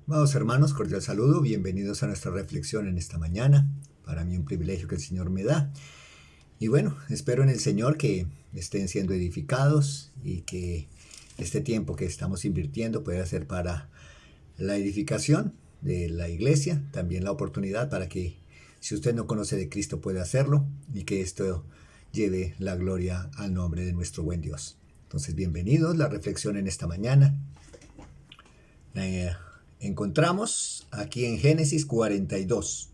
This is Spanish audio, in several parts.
Amados hermanos, cordial saludo, bienvenidos a nuestra reflexión en esta mañana. Para mí un privilegio que el Señor me da. Y bueno, espero en el Señor que estén siendo edificados y que este tiempo que estamos invirtiendo pueda ser para la edificación de la iglesia, también la oportunidad para que si usted no conoce de Cristo pueda hacerlo y que esto lleve la gloria al nombre de nuestro buen Dios. Entonces, bienvenidos, la reflexión en esta mañana. Encontramos aquí en Génesis 42,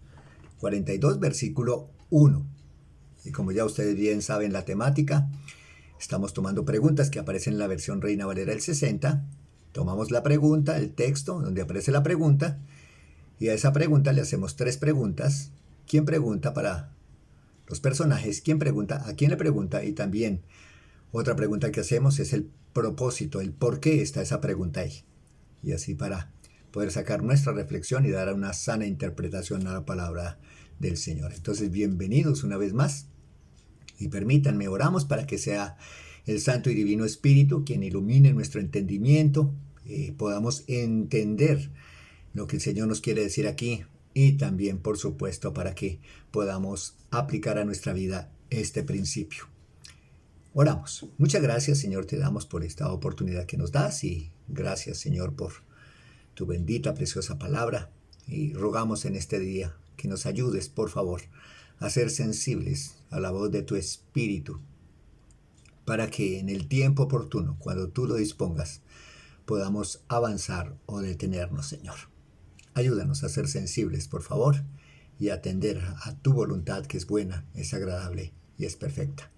versículo 1. Y como ya ustedes bien saben la temática, estamos tomando preguntas que aparecen en la versión Reina Valera del 60. Tomamos la pregunta, el texto donde aparece la pregunta, y a esa pregunta le hacemos tres preguntas. ¿Quién pregunta para los personajes? ¿Quién pregunta? ¿A quién le pregunta? Y también otra pregunta que hacemos es el propósito, el por qué está esa pregunta ahí. Y así para poder sacar nuestra reflexión y dar una sana interpretación a la palabra del Señor. Entonces, bienvenidos una vez más y permítanme, oramos para que sea el Santo y Divino Espíritu quien ilumine nuestro entendimiento, podamos entender lo que el Señor nos quiere decir aquí y también, por supuesto, para que podamos aplicar a nuestra vida este principio. Oramos. Muchas gracias, Señor, te damos por esta oportunidad que nos das y gracias, Señor, por tu bendita, preciosa palabra, y rogamos en este día que nos ayudes, por favor, a ser sensibles a la voz de tu Espíritu, para que en el tiempo oportuno, cuando tú lo dispongas, podamos avanzar o detenernos, Señor. Ayúdanos a ser sensibles, por favor, y atender a tu voluntad, que es buena, es agradable y es perfecta.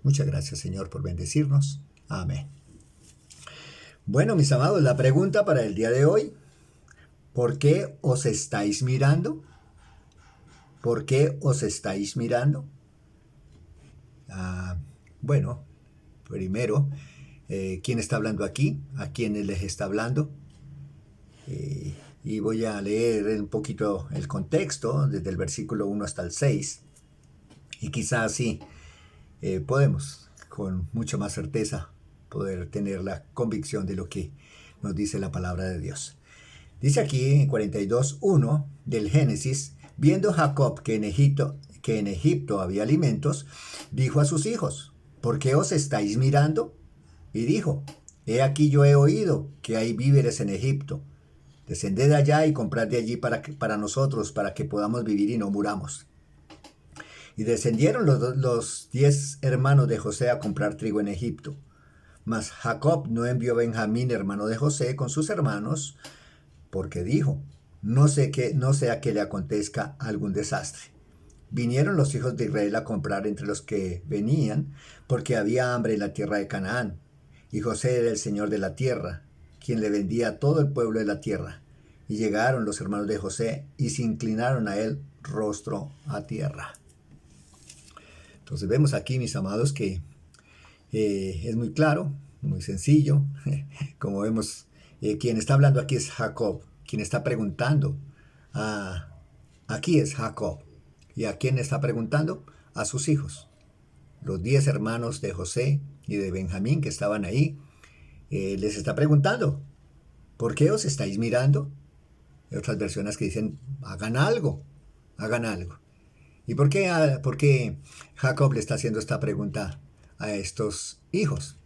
Muchas gracias, Señor, por bendecirnos. Amén. Bueno, mis amados, la pregunta para el día de hoy: ¿por qué os estáis mirando? ¿Por qué os estáis mirando? Bueno, primero, ¿quién está hablando aquí? ¿A quiénes les está hablando? Y voy a leer un poquito el contexto, desde el versículo 1 hasta el 6, y quizás así podemos, con mucha más certeza, poder tener la convicción de lo que nos dice la palabra de Dios. Dice aquí en 42:1 del Génesis: viendo Jacob que en Egipto había alimentos, dijo a sus hijos: ¿por qué os estáis mirando? Y dijo: he aquí, yo he oído que hay víveres en Egipto. Descended allá y comprad de allí para nosotros, para que podamos vivir y no muramos. Y descendieron los 10 hermanos de José a comprar trigo en Egipto. Mas Jacob no envió a Benjamín, hermano de José, con sus hermanos, porque dijo: no sea que le acontezca algún desastre. Vinieron los hijos de Israel a comprar entre los que venían, porque había hambre en la tierra de Canaán, y José era el señor de la tierra, quien le vendía a todo el pueblo de la tierra. Y llegaron los hermanos de José y se inclinaron a él rostro a tierra. Entonces vemos aquí, mis amados, que es muy claro, muy sencillo. Como vemos, quien está hablando aquí es Jacob. Quien está preguntando aquí es Jacob. ¿Y a quién está preguntando? A sus hijos. Los 10 hermanos de José y de Benjamín que estaban ahí, les está preguntando: ¿por qué os estáis mirando? Hay otras versiones que dicen: hagan algo, hagan algo. ¿Y por qué Jacob le está haciendo esta pregunta a estos hijos?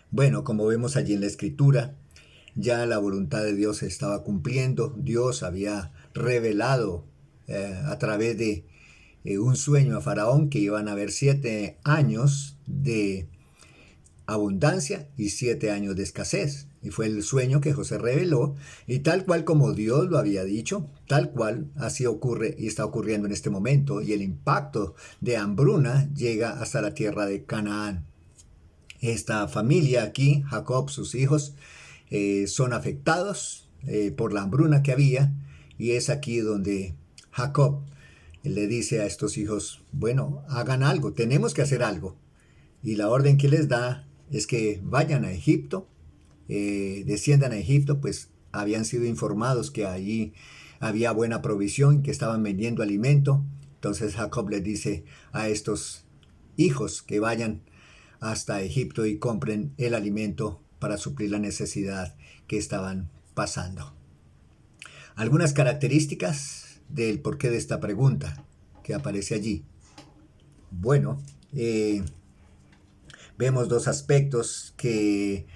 Bueno, como vemos allí en la escritura, ya la voluntad de Dios se estaba cumpliendo. Dios había revelado a través de un sueño a Faraón que iban a haber 7 años de abundancia y 7 años de escasez. Y fue el sueño que José reveló, y tal cual como Dios lo había dicho, tal cual así ocurre y está ocurriendo en este momento, y el impacto de hambruna llega hasta la tierra de Canaán. Esta familia aquí, Jacob, sus hijos, son afectados por la hambruna que había, y es aquí donde Jacob le dice a estos hijos: bueno, hagan algo, tenemos que hacer algo. Y la orden que les da es que vayan a Egipto, desciendan a Egipto, pues habían sido informados que allí había buena provisión, que estaban vendiendo alimento. Entonces Jacob les dice a estos hijos que vayan hasta Egipto y compren el alimento para suplir la necesidad que estaban pasando. Algunas características del porqué de esta pregunta que aparece allí. Bueno, vemos dos aspectos que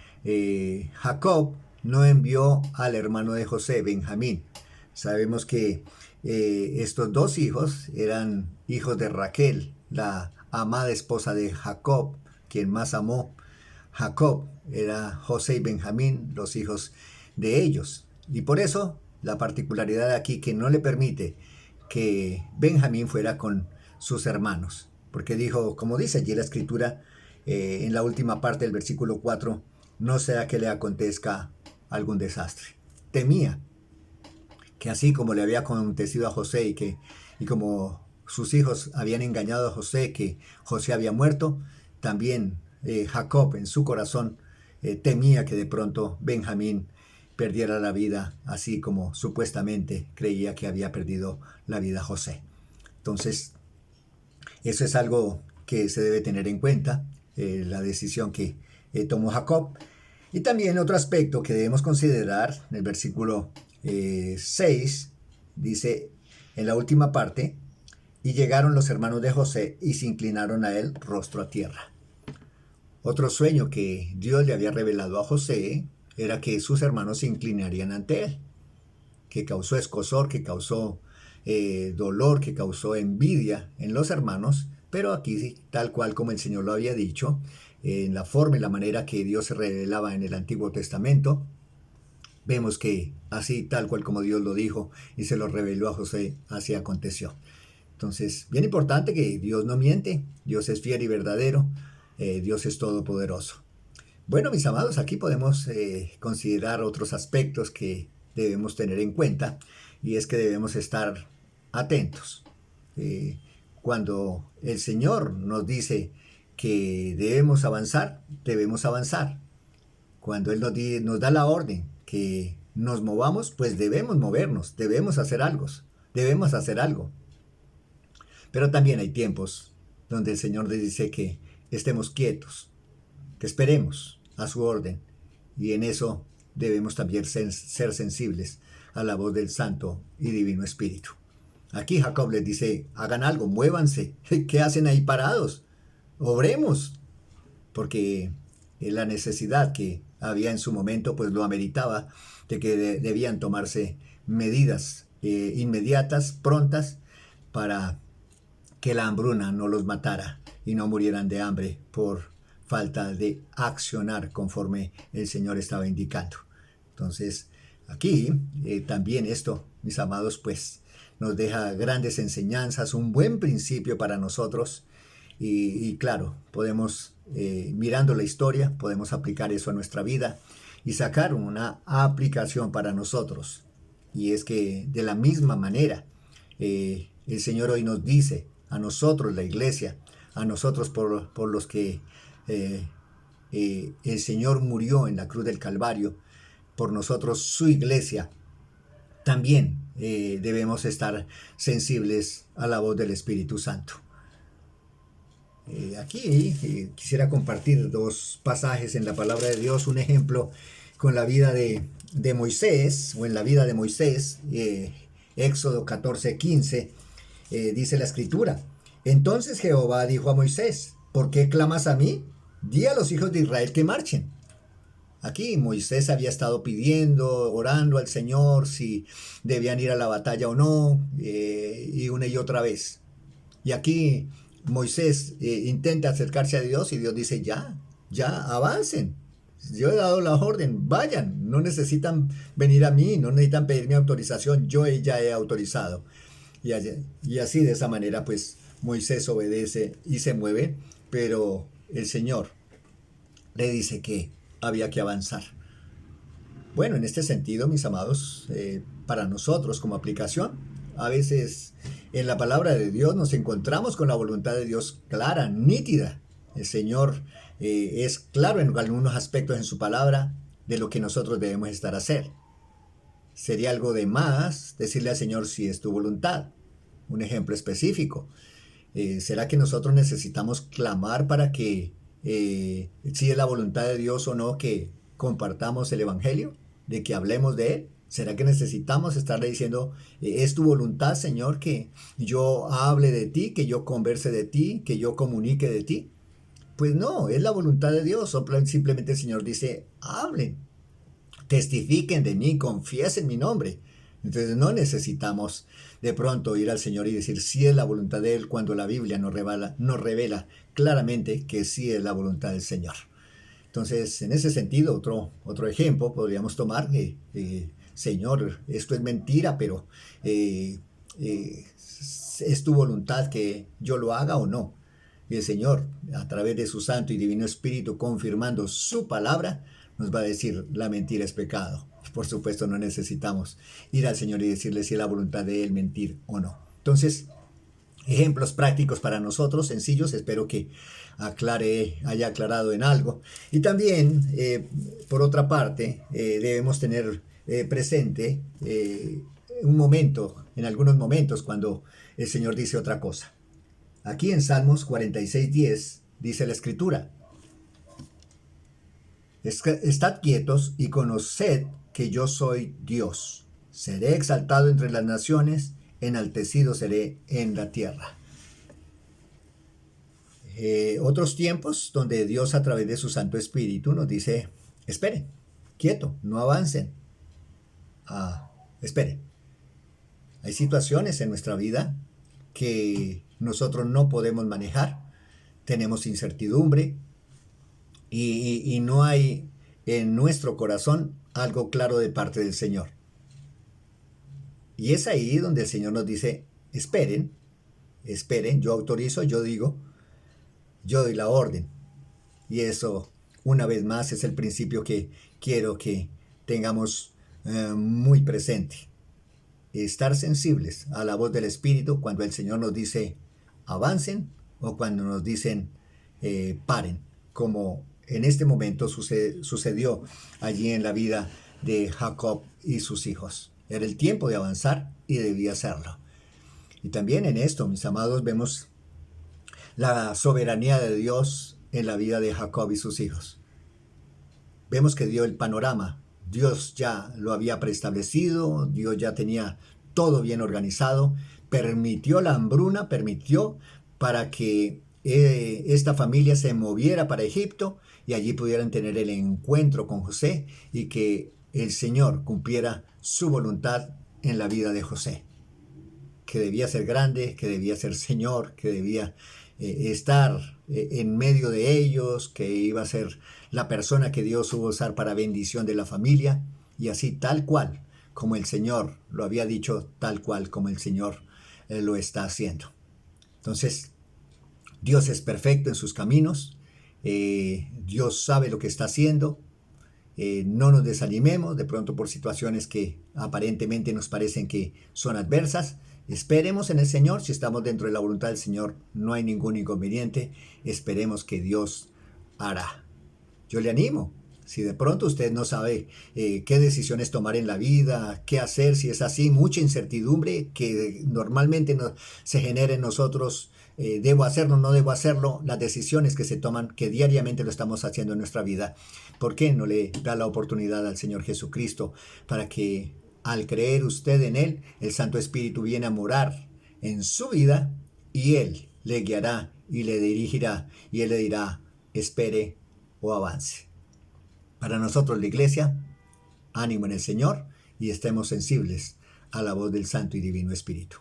Jacob no envió al hermano de José, Benjamín. Sabemos que estos dos hijos eran hijos de Raquel, la amada esposa de Jacob, quien más amó. Jacob era José y Benjamín, los hijos de ellos. Y por eso la particularidad aquí que no le permite que Benjamín fuera con sus hermanos. Porque dijo, como dice allí la escritura, en la última parte del versículo 4, no sea que le acontezca algún desastre. Temía que así como le había acontecido a José y como sus hijos habían engañado a José, que José había muerto, también Jacob en su corazón temía que de pronto Benjamín perdiera la vida, así como supuestamente creía que había perdido la vida José. Entonces, eso es algo que se debe tener en cuenta, la decisión que tomó Jacob. Y también otro aspecto que debemos considerar, en el versículo 6, dice en la última parte, y llegaron los hermanos de José y se inclinaron a él rostro a tierra. Otro sueño que Dios le había revelado a José era que sus hermanos se inclinarían ante él, que causó escozor, que causó dolor, que causó envidia en los hermanos, pero aquí, tal cual como el Señor lo había dicho, en la forma y la manera que Dios se revelaba en el Antiguo Testamento, vemos que así, tal cual como Dios lo dijo y se lo reveló a José, así aconteció. Entonces, bien importante que Dios no miente, Dios es fiel y verdadero, Dios es todopoderoso. Bueno, mis amados, aquí podemos considerar otros aspectos que debemos tener en cuenta, y es que debemos estar atentos. Cuando el Señor nos dice que debemos avanzar, debemos avanzar. Cuando Él nos da la orden que nos movamos, pues debemos movernos, debemos hacer algo, debemos hacer algo. Pero también hay tiempos donde el Señor nos dice que estemos quietos, que esperemos a su orden, y en eso debemos también ser sensibles a la voz del Santo y Divino Espíritu. Aquí Jacob les dice, hagan algo, muévanse, ¿qué hacen ahí parados? Obremos, porque la necesidad que había en su momento pues lo ameritaba, de que debían tomarse medidas inmediatas, prontas, para que la hambruna no los matara y no murieran de hambre por falta de accionar conforme el Señor estaba indicando. Entonces, aquí también esto, mis amados, pues nos deja grandes enseñanzas, un buen principio para nosotros, y claro, podemos, mirando la historia, podemos aplicar eso a nuestra vida y sacar una aplicación para nosotros. Y es que de la misma manera, el Señor hoy nos dice, a nosotros, la iglesia, a nosotros por los que el Señor murió en la cruz del Calvario, por nosotros, su iglesia, también debemos estar sensibles a la voz del Espíritu Santo. Aquí quisiera compartir dos pasajes en la palabra de Dios, un ejemplo con la vida de Moisés, o en la vida de Moisés, Éxodo 14:15, dice la escritura, entonces Jehová dijo a Moisés, ¿por qué clamas a mí? Di a los hijos de Israel que marchen. Aquí Moisés había estado pidiendo, orando al Señor si debían ir a la batalla o no, y una y otra vez. Y aquí Moisés intenta acercarse a Dios y Dios dice, ya, avancen. Yo he dado la orden, vayan, no necesitan venir a mí, no necesitan pedirme autorización, yo ya he autorizado. Y así de esa manera pues Moisés obedece y se mueve, pero el Señor le dice que había que avanzar. Bueno, en este sentido, mis amados, para nosotros como aplicación, a veces en la palabra de Dios nos encontramos con la voluntad de Dios clara, nítida. El Señor es claro en algunos aspectos en su palabra de lo que nosotros debemos estar a hacer. Sería algo de más decirle al Señor si es tu voluntad. Un ejemplo específico. ¿Será que nosotros necesitamos clamar para que si es la voluntad de Dios o no que compartamos el Evangelio? ¿De que hablemos de él? ¿Será que necesitamos estarle diciendo, es tu voluntad, Señor, que yo hable de ti, que yo converse de ti, que yo comunique de ti? Pues no, es la voluntad de Dios. Simplemente el Señor dice, hablen, testifiquen de mí, confiesen mi nombre. Entonces no necesitamos de pronto ir al Señor y decir si es la voluntad de Él cuando la Biblia nos revela claramente que sí es la voluntad del Señor. Entonces, en ese sentido, otro ejemplo podríamos tomar, Señor, esto es mentira, pero eh, eh, ¿es tu voluntad que yo lo haga o no? Y el Señor, a través de su Santo y Divino Espíritu, confirmando su palabra, nos va a decir, la mentira es pecado. Por supuesto, no necesitamos ir al Señor y decirle si es la voluntad de Él mentir o no. Entonces, ejemplos prácticos para nosotros, sencillos, espero que haya aclarado en algo. Y también, por otra parte, debemos tener presente un momento, en algunos momentos, cuando el Señor dice otra cosa. Aquí en Salmos 46:10 dice la Escritura, estad quietos y conoced que yo soy Dios. Seré exaltado entre las naciones, enaltecido seré en la tierra. Otros tiempos donde Dios a través de su Santo Espíritu nos dice, esperen, quieto, no avancen. Esperen. Hay situaciones en nuestra vida que nosotros no podemos manejar, tenemos incertidumbre y no hay en nuestro corazón algo claro de parte del Señor. Y es ahí donde el Señor nos dice, esperen, yo autorizo, yo digo, yo doy la orden. Y eso, una vez más, es el principio que quiero que tengamos muy presente. Estar sensibles a la voz del Espíritu cuando el Señor nos dice avancen o cuando nos dicen paren, como en este momento sucedió allí en la vida de Jacob y sus hijos. Era el tiempo de avanzar y debía hacerlo. Y también en esto, mis amados, vemos la soberanía de Dios en la vida de Jacob y sus hijos. Vemos que dio el panorama. Dios ya lo había preestablecido, Dios ya tenía todo bien organizado, permitió la hambruna, permitió para que esta familia se moviera para Egipto y allí pudieran tener el encuentro con José y que el Señor cumpliera su voluntad en la vida de José, que debía ser grande, que debía ser Señor, que debía estar en medio de ellos, que iba a ser la persona que Dios iba a usar para bendición de la familia, y así tal cual como el Señor lo había dicho, tal cual como el Señor lo está haciendo. Entonces, Dios es perfecto en sus caminos, Dios sabe lo que está haciendo, no nos desanimemos de pronto por situaciones que aparentemente nos parecen que son adversas. Esperemos en el Señor, si estamos dentro de la voluntad del Señor, no hay ningún inconveniente. Esperemos que Dios hará. Yo le animo, si de pronto usted no sabe qué decisiones tomar en la vida, qué hacer, si es así, mucha incertidumbre que normalmente se genera en nosotros, debo hacerlo, no debo hacerlo, las decisiones que se toman, que diariamente lo estamos haciendo en nuestra vida. ¿Por qué no le da la oportunidad al Señor Jesucristo para que al creer usted en Él, el Santo Espíritu viene a morar en su vida y Él le guiará y le dirigirá y Él le dirá, espere o avance? Para nosotros la Iglesia, ánimo en el Señor y estemos sensibles a la voz del Santo y Divino Espíritu.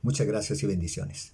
Muchas gracias y bendiciones.